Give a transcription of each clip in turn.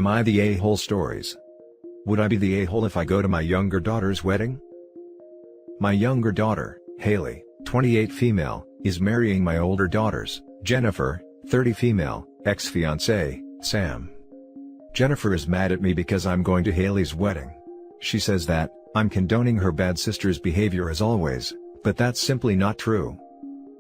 Am I the a-hole stories? Would I be the a-hole if I go to my younger daughter's wedding? My younger daughter, Haley, 28 female, is marrying my older daughters, Jennifer, 30 female, ex-fiancé, Sam. Jennifer is mad at me because I'm going to Haley's wedding. She says that I'm condoning her bad sister's behavior as always, but that's simply not true.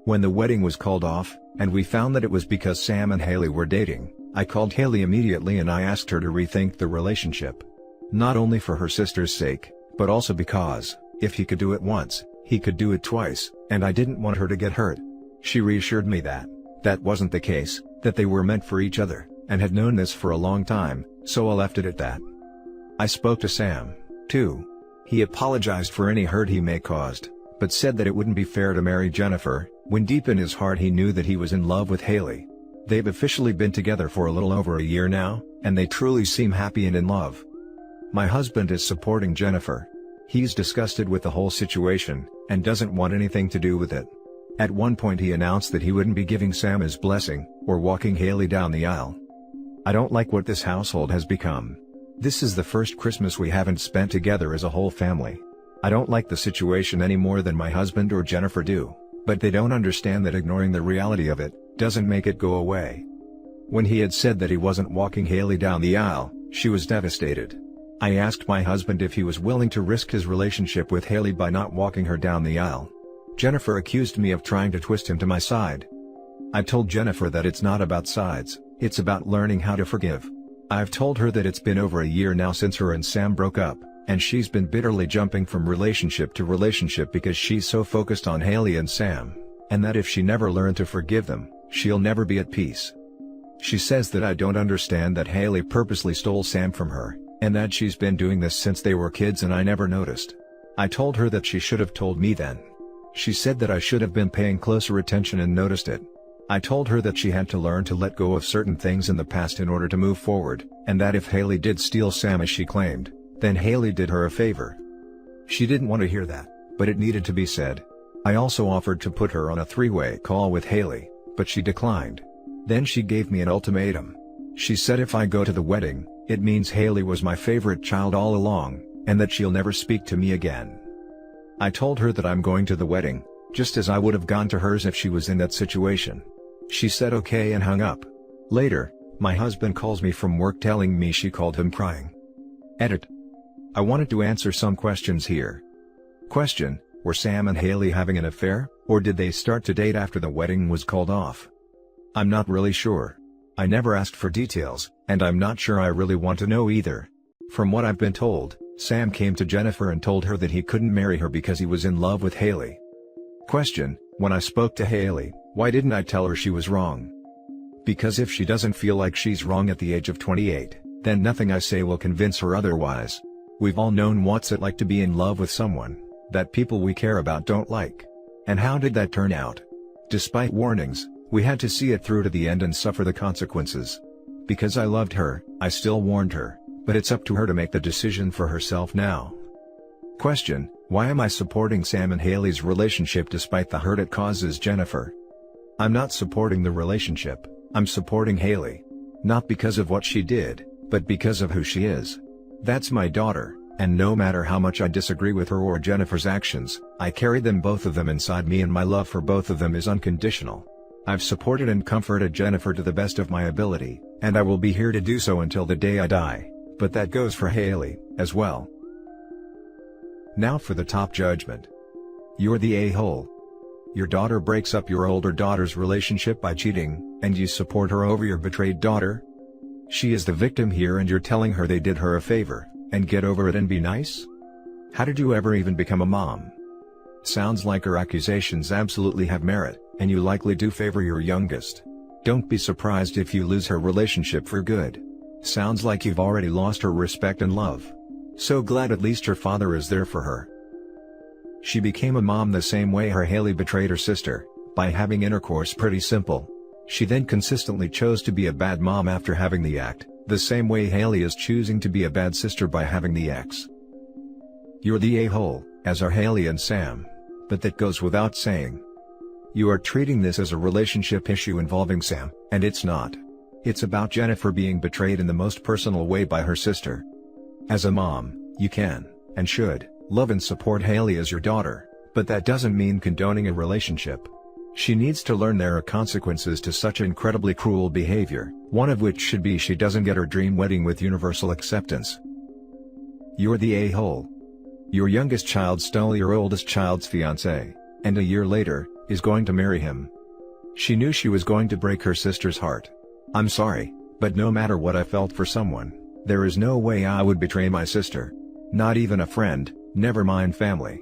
When the wedding was called off, and we found that it was because Sam and Haley were dating, I called Haley immediately and I asked her to rethink the relationship. Not only for her sister's sake, but also because, if he could do it once, he could do it twice, and I didn't want her to get hurt. She reassured me that that wasn't the case, that they were meant for each other, and had known this for a long time, so I left it at that. I spoke to Sam, too. He apologized for any hurt he may caused, but said that it wouldn't be fair to marry Jennifer, when deep in his heart he knew that he was in love with Haley. They've officially been together for a little over a year now, and they truly seem happy and in love. My husband is supporting Jennifer. He's disgusted with the whole situation, and doesn't want anything to do with it. At one point he announced that he wouldn't be giving Sam his blessing, or walking Haley down the aisle. I don't like what this household has become. This is the first Christmas we haven't spent together as a whole family. I don't like the situation any more than my husband or Jennifer do, but they don't understand that ignoring the reality of it doesn't make it go away. When he had said that he wasn't walking Haley down the aisle, she was devastated. I asked my husband if he was willing to risk his relationship with Haley by not walking her down the aisle. Jennifer accused me of trying to twist him to my side. I told Jennifer that it's not about sides, it's about learning how to forgive. I've told her that it's been over a year now since her and Sam broke up, and she's been bitterly jumping from relationship to relationship because she's so focused on Haley and Sam, and that if she never learned to forgive them, she'll never be at peace. She says that I don't understand that Haley purposely stole Sam from her, and that she's been doing this since they were kids and I never noticed. I told her that she should have told me then. She said that I should have been paying closer attention and noticed it. I told her that she had to learn to let go of certain things in the past in order to move forward, and that if Haley did steal Sam as she claimed, then Haley did her a favor. She didn't want to hear that, but it needed to be said. I also offered to put her on a three-way call with Haley, but she declined. Then she gave me an ultimatum. She said if I go to the wedding, it means Haley was my favorite child all along, and that she'll never speak to me again. I told her that I'm going to the wedding, just as I would have gone to hers if she was in that situation. She said okay and hung up. Later, my husband calls me from work telling me she called him crying. Edit. I wanted to answer some questions here. Question: were Sam and Haley having an affair, or did they start to date after the wedding was called off? I'm not really sure. I never asked for details, and I'm not sure I really want to know either. From what I've been told, Sam came to Jennifer and told her that he couldn't marry her because he was in love with Haley. Question: when I spoke to Haley, why didn't I tell her she was wrong? Because if she doesn't feel like she's wrong at the age of 28, then nothing I say will convince her otherwise. We've all known what's it like to be in love with someone that people we care about don't like. And how did that turn out? Despite warnings, we had to see it through to the end and suffer the consequences. Because I loved her, I still warned her, but it's up to her to make the decision for herself now. Question: why am I supporting Sam and Haley's relationship despite the hurt it causes Jennifer? I'm not supporting the relationship, I'm supporting Haley. Not because of what she did, but because of who she is. That's my daughter, and no matter how much I disagree with her or Jennifer's actions, I carry them, both of them, inside me, and my love for both of them is unconditional. I've supported and comforted Jennifer to the best of my ability, and I will be here to do so until the day I die, but that goes for Haley, as well. Now for the top judgment. You're the a-hole. Your daughter breaks up your older daughter's relationship by cheating, and you support her over your betrayed daughter? She is the victim here and you're telling her they did her a favor, and get over it and be nice? How did you ever even become a mom? Sounds like her accusations absolutely have merit, and you likely do favor your youngest. Don't be surprised if you lose her relationship for good. Sounds like you've already lost her respect and love. So glad at least her father is there for her. She became a mom the same way her Haley betrayed her sister, by having intercourse. Pretty simple. She then consistently chose to be a bad mom after having the act, the same way Haley is choosing to be a bad sister by having the ex. You're the a-hole, as are Haley and Sam, but that goes without saying. You are treating this as a relationship issue involving Sam, and it's not. It's about Jennifer being betrayed in the most personal way by her sister. As a mom, you can, and should, love and support Haley as your daughter, but that doesn't mean condoning a relationship. She needs to learn there are consequences to such incredibly cruel behavior, one of which should be she doesn't get her dream wedding with universal acceptance. You're the a-hole. Your youngest child stole your oldest child's fiancé, and a year later, is going to marry him. She knew she was going to break her sister's heart. I'm sorry, but no matter what I felt for someone, there is no way I would betray my sister. Not even a friend, never mind family.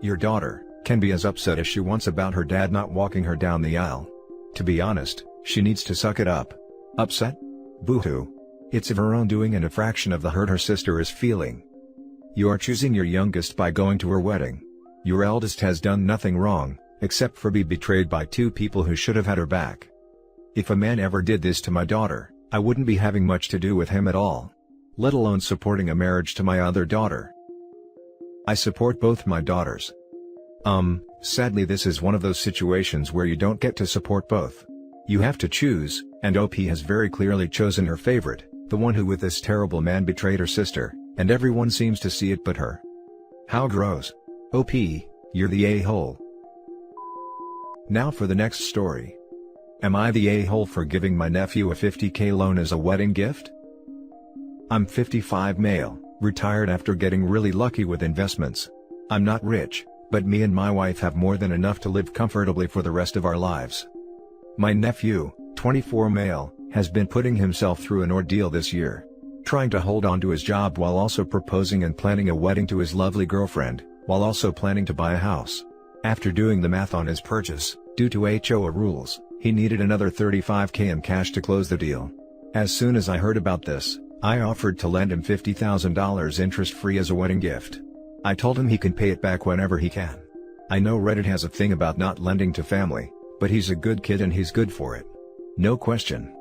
Your daughter can be as upset as she wants about her dad not walking her down the aisle. To be honest, she needs to suck it up. Upset? Boo-hoo. It's of her own doing and a fraction of the hurt her sister is feeling. You are choosing your youngest by going to her wedding. Your eldest has done nothing wrong, except for be betrayed by two people who should have had her back. If a man ever did this to my daughter, I wouldn't be having much to do with him at all. Let alone supporting a marriage to my other daughter. I support both my daughters. Sadly this is one of those situations where you don't get to support both. You have to choose, and OP has very clearly chosen her favorite, the one who with this terrible man betrayed her sister, and everyone seems to see it but her. How gross. OP, you're the a-hole. Now for the next story. Am I the a-hole for giving my nephew a $50K loan as a wedding gift? I'm 55 male, retired after getting really lucky with investments. I'm not rich, but me and my wife have more than enough to live comfortably for the rest of our lives. My nephew, 24 male, has been putting himself through an ordeal this year. Trying to hold on to his job while also proposing and planning a wedding to his lovely girlfriend, while also planning to buy a house. After doing the math on his purchase, due to HOA rules, he needed another $35K in cash to close the deal. As soon as I heard about this, I offered to lend him $50,000 interest-free as a wedding gift. I told him he can pay it back whenever he can. I know Reddit has a thing about not lending to family, but he's a good kid and he's good for it. No question.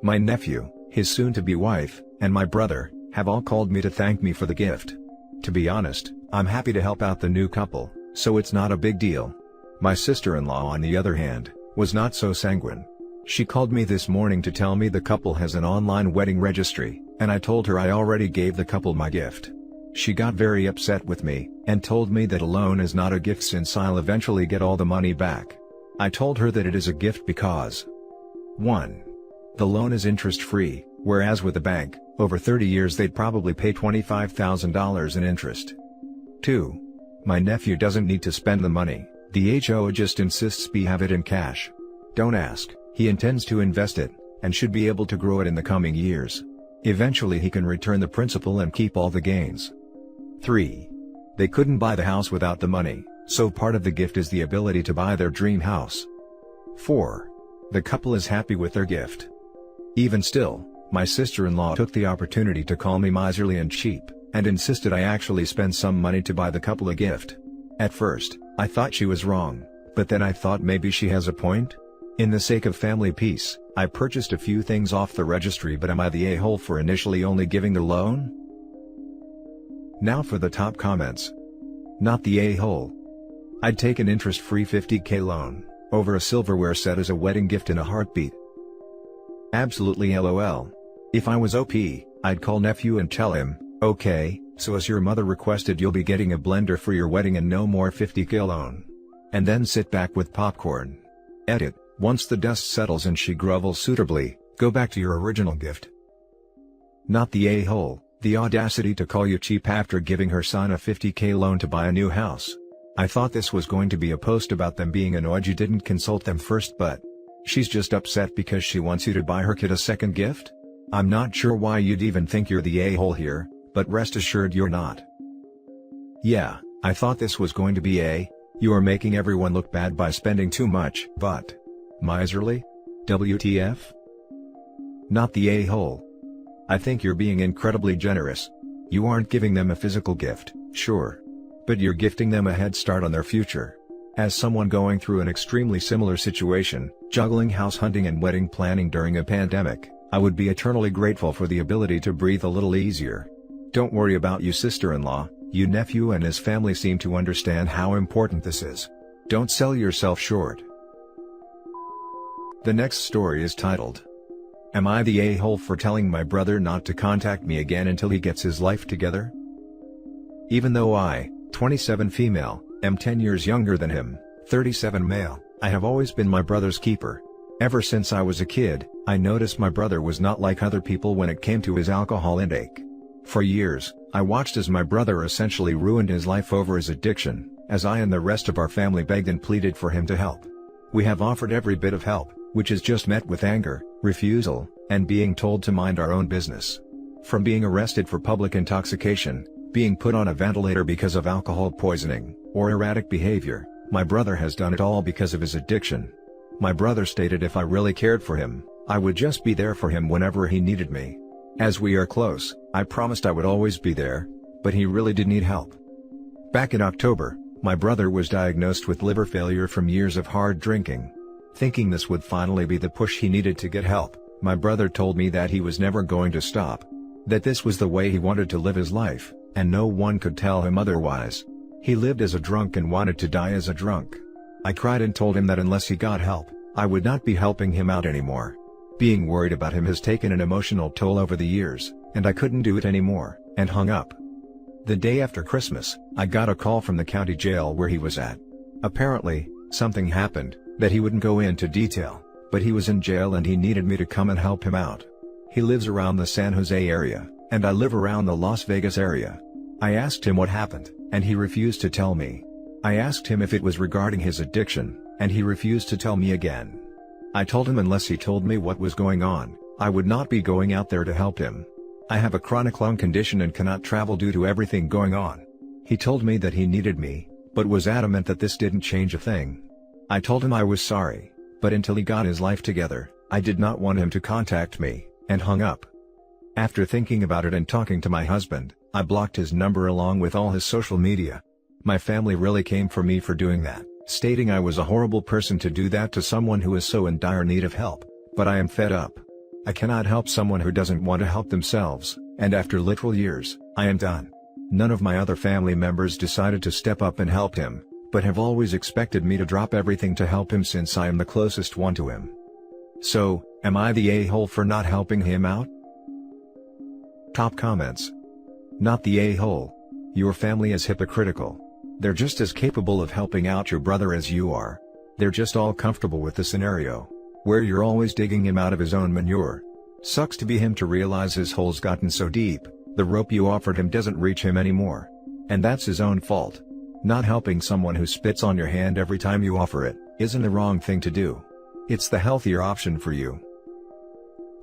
My nephew, his soon-to-be wife, and my brother, have all called me to thank me for the gift. To be honest, I'm happy to help out the new couple, so it's not a big deal. My sister-in-law on the other hand, was not so sanguine. She called me this morning to tell me the couple has an online wedding registry, and I told her I already gave the couple my gift. She got very upset with me, and told me that a loan is not a gift since I'll eventually get all the money back. I told her that it is a gift because 1. The loan is interest-free, whereas with a bank, over 30 years they'd probably pay $25,000 in interest. 2. My nephew doesn't need to spend the money, the HOA just insists we have it in cash. Don't ask, he intends to invest it, and should be able to grow it in the coming years. Eventually he can return the principal and keep all the gains. 3. They couldn't buy the house without the money, so part of the gift is the ability to buy their dream house. 4. The couple is happy with their gift. Even still, my sister-in-law took the opportunity to call me miserly and cheap, and insisted I actually spend some money to buy the couple a gift. At first, I thought she was wrong, but then I thought maybe she has a point. In the sake of family peace, I purchased a few things off the registry, but am I the a-hole for initially only giving the loan? Now for the top comments. Not the a-hole. I'd take an interest-free $50K loan over a silverware set as a wedding gift in a heartbeat. Absolutely LOL. If I was OP, I'd call nephew and tell him, okay, so as your mother requested you'll be getting a blender for your wedding and no more $50K loan. And then sit back with popcorn. Edit, once the dust settles and she grovels suitably, go back to your original gift. Not the a-hole, the audacity to call you cheap after giving her son a $50K loan to buy a new house. I thought this was going to be a post about them being annoyed you didn't consult them first, but she's just upset because she wants you to buy her kid a second gift? I'm not sure why you'd even think you're the a-hole here, but rest assured you're not. Yeah, I thought this was going to be you are making everyone look bad by spending too much, but miserly? WTF? Not the a-hole. I think you're being incredibly generous. You aren't giving them a physical gift, sure. But you're gifting them a head start on their future. As someone going through an extremely similar situation, juggling house hunting and wedding planning during a pandemic, I would be eternally grateful for the ability to breathe a little easier. Don't worry about you sister-in-law, you nephew and his family seem to understand how important this is. Don't sell yourself short. The next story is titled, Am I the a-hole for telling my brother not to contact me again until he gets his life together? Even though I, 27 female, am 10 years younger than him, 37 male, I have always been my brother's keeper. Ever since I was a kid, I noticed my brother was not like other people when it came to his alcohol intake. For years, I watched as my brother essentially ruined his life over his addiction, as I and the rest of our family begged and pleaded for him to help. We have offered every bit of help, which is just met with anger, refusal, and being told to mind our own business. From being arrested for public intoxication, being put on a ventilator because of alcohol poisoning, or erratic behavior, my brother has done it all because of his addiction. My brother stated if I really cared for him, I would just be there for him whenever he needed me. As we are close, I promised I would always be there, but he really did need help. Back in October, my brother was diagnosed with liver failure from years of hard drinking. Thinking this would finally be the push he needed to get help, my brother told me that he was never going to stop. That this was the way he wanted to live his life, and no one could tell him otherwise. He lived as a drunk and wanted to die as a drunk. I cried and told him that unless he got help, I would not be helping him out anymore. Being worried about him has taken an emotional toll over the years, and I couldn't do it anymore, and hung up. The day after Christmas, I got a call from the county jail where he was at. Apparently, something happened, that he wouldn't go into detail, but he was in jail and he needed me to come and help him out. He lives around the San Jose area, and I live around the Las Vegas area. I asked him what happened, and he refused to tell me. I asked him if it was regarding his addiction, and he refused to tell me again. I told him unless he told me what was going on, I would not be going out there to help him. I have a chronic lung condition and cannot travel due to everything going on. He told me that he needed me, but was adamant that this didn't change a thing. I told him I was sorry, but until he got his life together, I did not want him to contact me, and hung up. After thinking about it and talking to my husband, I blocked his number along with all his social media. My family really came for me for doing that, stating I was a horrible person to do that to someone who is so in dire need of help, but I am fed up. I cannot help someone who doesn't want to help themselves, and after literal years, I am done. None of my other family members decided to step up and help him, but have always expected me to drop everything to help him since I am the closest one to him. So, am I the a-hole for not helping him out? Top comments. Not the a-hole. Your family is hypocritical. They're just as capable of helping out your brother as you are. They're just all comfortable with the scenario, where you're always digging him out of his own manure. Sucks to be him to realize his hole's gotten so deep, the rope you offered him doesn't reach him anymore. And that's his own fault. Not helping someone who spits on your hand every time you offer it, isn't the wrong thing to do. It's the healthier option for you.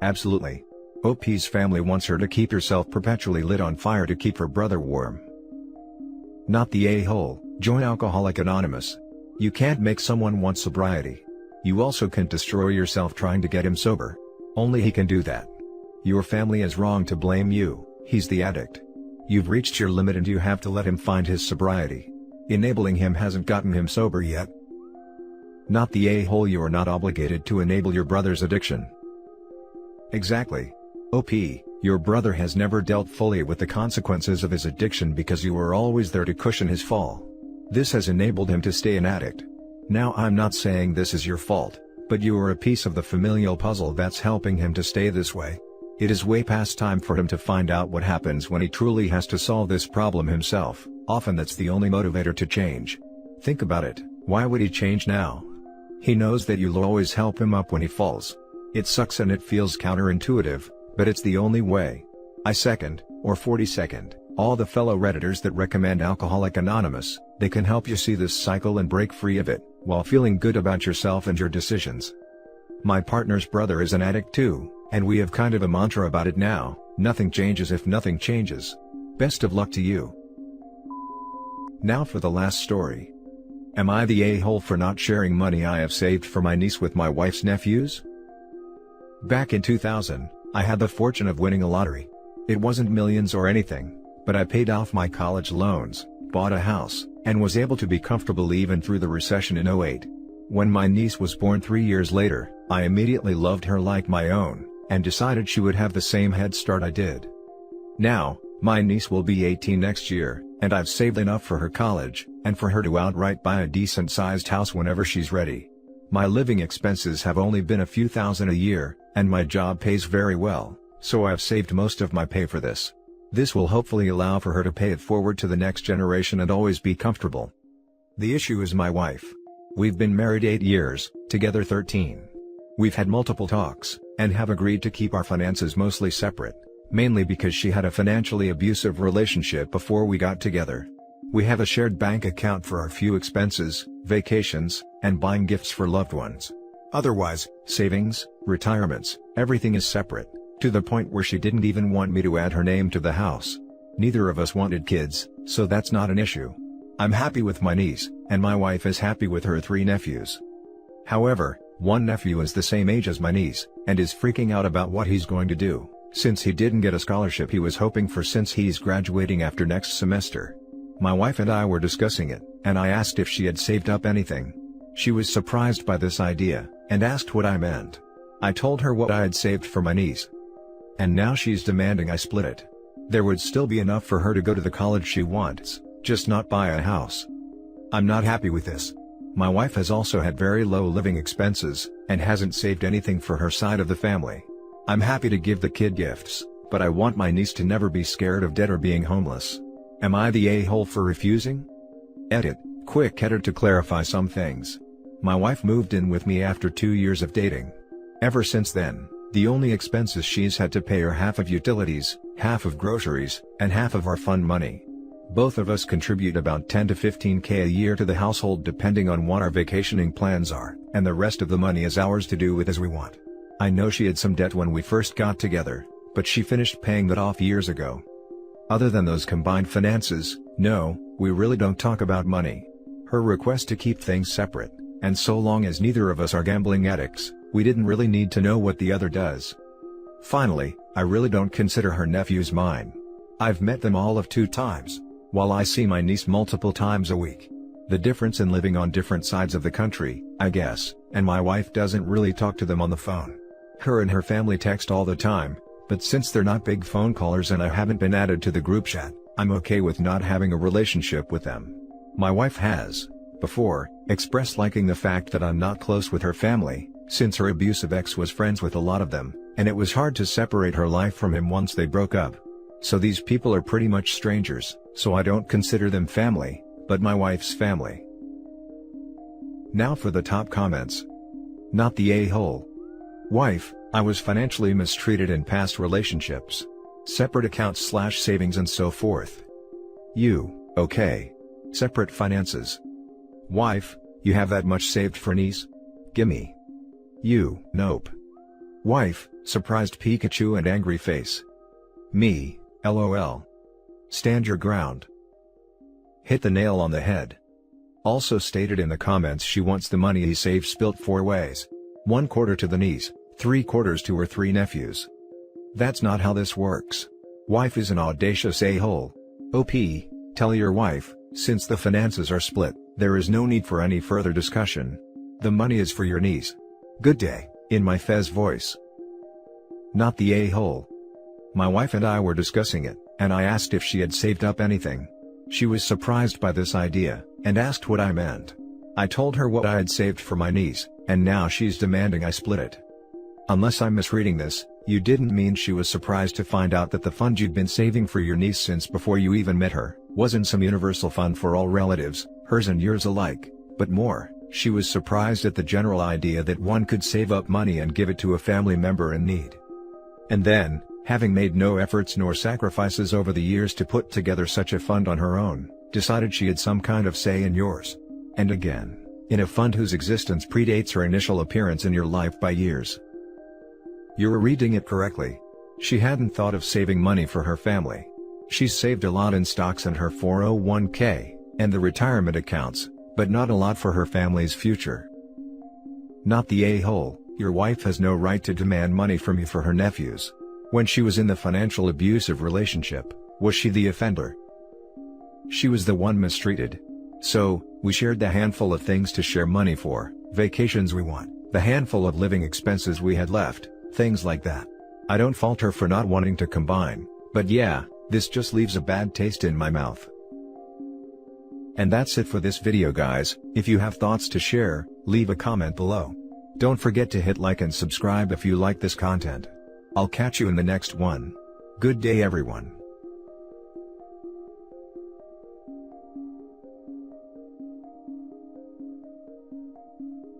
Absolutely. OP's family wants her to keep herself perpetually lit on fire to keep her brother warm. Not the a-hole. Join Alcoholic Anonymous. You can't make someone want sobriety. You also can't destroy yourself trying to get him sober. Only he can do that. Your family is wrong to blame you, he's the addict. You've reached your limit and you have to let him find his sobriety. Enabling him hasn't gotten him sober yet. Not the a-hole. You are not obligated to enable your brother's addiction. Exactly. OP, your brother has never dealt fully with the consequences of his addiction because you were always there to cushion his fall. This has enabled him to stay an addict. Now I'm not saying this is your fault, but you are a piece of the familial puzzle that's helping him to stay this way. It is way past time for him to find out what happens when he truly has to solve this problem himself. Often that's the only motivator to change. Think about it, why would he change now? He knows that you'll always help him up when he falls. It sucks and it feels counterintuitive, but it's the only way. I second, or 42nd, all the fellow Redditors that recommend Alcoholic Anonymous. They can help you see this cycle and break free of it, while feeling good about yourself and your decisions. My partner's brother is an addict too, and we have kind of a mantra about it now: nothing changes if nothing changes. Best of luck to you. Now for the last story. Am I the a-hole for not sharing money I have saved for my niece with my wife's nephews? Back in 2000, I had the fortune of winning a lottery. It wasn't millions or anything, but I paid off my college loans, bought a house, and was able to be comfortable even through the recession in '08. When my niece was born 3 years later, I immediately loved her like my own, and decided she would have the same head start I did. Now, my niece will be 18 next year, and I've saved enough for her college, and for her to outright buy a decent-sized house whenever she's ready. My living expenses have only been a few thousand a year, and my job pays very well, so I've saved most of my pay for this. This will hopefully allow for her to pay it forward to the next generation and always be comfortable. The issue is my wife. We've been married 8 years, together 13. We've had multiple talks, and have agreed to keep our finances mostly separate, mainly because she had a financially abusive relationship before we got together. We have a shared bank account for our few expenses, vacations, and buying gifts for loved ones. Otherwise, savings, retirements, everything is separate, to the point where she didn't even want me to add her name to the house. Neither of us wanted kids, so that's not an issue. I'm happy with my niece, and my wife is happy with her 3 nephews. However, one nephew is the same age as my niece, and is freaking out about what he's going to do, since he didn't get a scholarship he was hoping for since he's graduating after next semester. My wife and I were discussing it, and I asked if she had saved up anything. She was surprised by this idea, and asked what I meant. I told her what I had saved for my niece. And now she's demanding I split it. There would still be enough for her to go to the college she wants, just not buy a house. I'm not happy with this. My wife has also had very low living expenses, and hasn't saved anything for her side of the family. I'm happy to give the kid gifts, but I want my niece to never be scared of debt or being homeless. Am I the a-hole for refusing? Edit, quick edit to clarify some things. My wife moved in with me after 2 years of dating. Ever since then, the only expenses she's had to pay are half of utilities, half of groceries, and half of our fund money. Both of us contribute about 10 to 15K a year to the household depending on what our vacationing plans are, and the rest of the money is ours to do with as we want. I know she had some debt when we first got together, but she finished paying that off years ago. Other than those combined finances, no, we really don't talk about money. Her request to keep things separate, and so long as neither of us are gambling addicts, we didn't really need to know what the other does. Finally, I really don't consider her nephews mine. I've met them all of 2 times, while I see my niece multiple times a week. The difference in living on different sides of the country, I guess, and my wife doesn't really talk to them on the phone. Her and her family text all the time, but since they're not big phone callers and I haven't been added to the group chat, I'm okay with not having a relationship with them. My wife has, before, expressed liking the fact that I'm not close with her family, since her abusive ex was friends with a lot of them, and it was hard to separate her life from him once they broke up. So these people are pretty much strangers, so I don't consider them family, but my wife's family. Now for the top comments. Not the a-hole. Wife, I was financially mistreated in past relationships. Separate accounts / savings and so forth. You, okay. Separate finances. Wife, you have that much saved for niece? Gimme. You, nope. Wife, surprised Pikachu and angry face. Me, LOL. Stand your ground. Hit the nail on the head. Also stated in the comments she wants the money he saved spilt 4 ways. 1/4 to the niece, 3/4 to her 3 nephews. That's not how this works. Wife is an audacious a-hole. OP, tell your wife, since the finances are split, there is no need for any further discussion. The money is for your niece. Good day, in my Fez voice. Not the a-hole. My wife and I were discussing it, and I asked if she had saved up anything. She was surprised by this idea, and asked what I meant. I told her what I had saved for my niece, and now she's demanding I split it. Unless I'm misreading this, you didn't mean she was surprised to find out that the fund you'd been saving for your niece since before you even met her, wasn't some universal fund for all relatives, hers and yours alike, but more, she was surprised at the general idea that one could save up money and give it to a family member in need. And then, having made no efforts nor sacrifices over the years to put together such a fund on her own, decided she had some kind of say in yours. And again, in a fund whose existence predates her initial appearance in your life by years. You're reading it correctly. She hadn't thought of saving money for her family. She's saved a lot in stocks and her 401k, and the retirement accounts, but not a lot for her family's future. Not the a-hole, your wife has no right to demand money from you for her nephews. When she was in the financial abusive relationship, was she the offender? She was the one mistreated. So, we shared the handful of things to share money for, vacations we want, the handful of living expenses we had left, things like that. I don't fault her for not wanting to combine, but yeah, this just leaves a bad taste in my mouth. And that's it for this video guys. If you have thoughts to share, leave a comment below. Don't forget to hit like and subscribe if you like this content. I'll catch you in the next one. Good day everyone.